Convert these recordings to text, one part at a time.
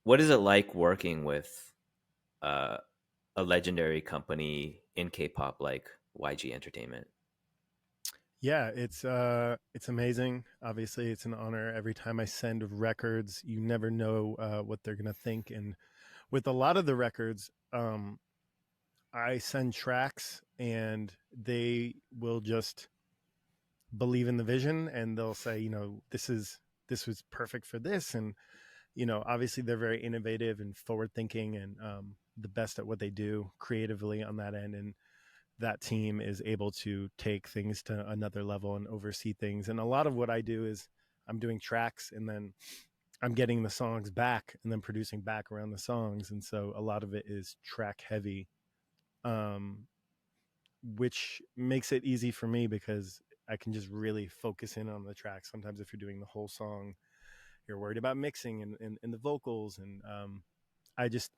what is it like working with uh, a legendary company in K-pop like YG Entertainment? Yeah, it's amazing. Obviously, it's an honor every time I send records. You never know what they're gonna think, and with a lot of the records, I send tracks, and they will just believe in the vision, and they'll say, this was perfect for this, and obviously they're very innovative and forward thinking, and the best at what they do creatively on that end, and that team is able to take things to another level and oversee things. And a lot of what I do is I'm doing tracks, and then I'm getting the songs back and then producing back around the songs. And so a lot of it is track heavy, um, which makes it easy for me because I can just really focus in on the track. Sometimes if you're doing the whole song, you're worried about mixing and the vocals. And I just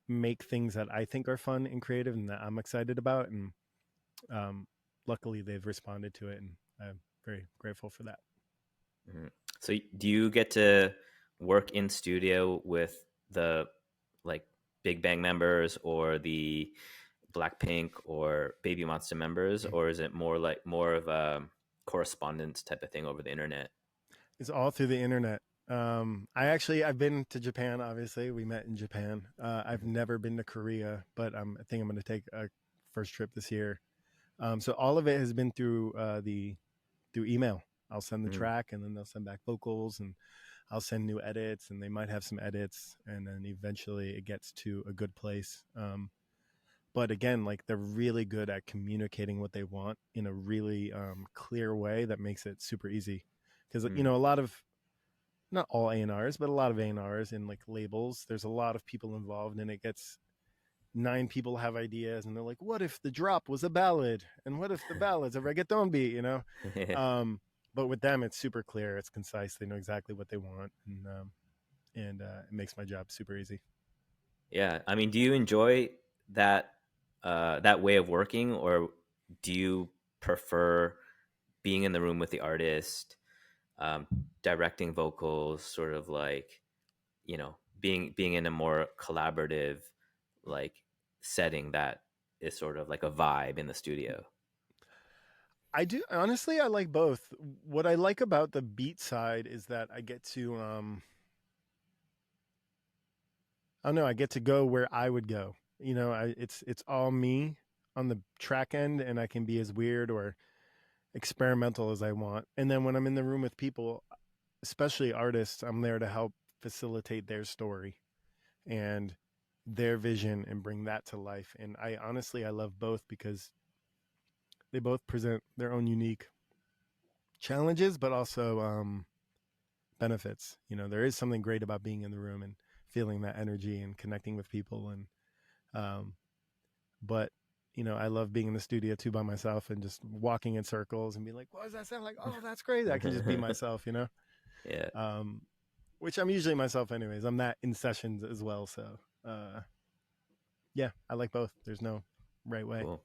make things that I think are fun and creative and that I'm excited about. And um, luckily they've responded to it, and I'm very grateful for that. Mhm. So do you get to work in studio with the like Big Bang members or the Blackpink or Baby Monster members, or is it more of a correspondence type of thing over the internet? It's all through the internet. I've been to Japan. Obviously, we met in Japan. I've Mhm. never been to Korea, but I think I'm going to take a first trip this year. So all of it has been through email. I'll send the Mm. track, and then they'll send back vocals, and I'll send new edits, and they might have some edits, and then eventually it gets to a good place. But again, like, they're really good at communicating what they want in a really clear way that makes it super easy. Because Mm. a lot of, not all A&Rs, but a lot of A&Rs and like labels, there's a lot of people involved, and it gets nine people have ideas, and they're like, what if the drop was a ballad, and what if the ballad's a reggaeton beat, um, but with them it's super clear, it's concise, they know exactly what they want, and it makes my job super easy. Yeah, I mean, do you enjoy that that way of working, or do you prefer being in the room with the artist, um, directing vocals, sort of like being in a more collaborative like setting that is sort of like a vibe in the studio? I do, honestly, I like both. What I like about the beat side is that I get to I don't know, I get to go where I would go. It's all me on the track end, and I can be as weird or experimental as I want. And then when I'm in the room with people, especially artists, I'm there to help facilitate their story and their vision and bring that to life. And I love both because they both present their own unique challenges, but also benefits. There is something great about being in the room and feeling that energy and connecting with people. And um, but I love being in the studio too by myself and just walking in circles and being like, "What does that sound like? Oh, that's crazy!" I can just be myself. Yeah, Um, which I'm usually myself anyways. I'm that in sessions as well. So yeah, I like both. There's no right way. cool.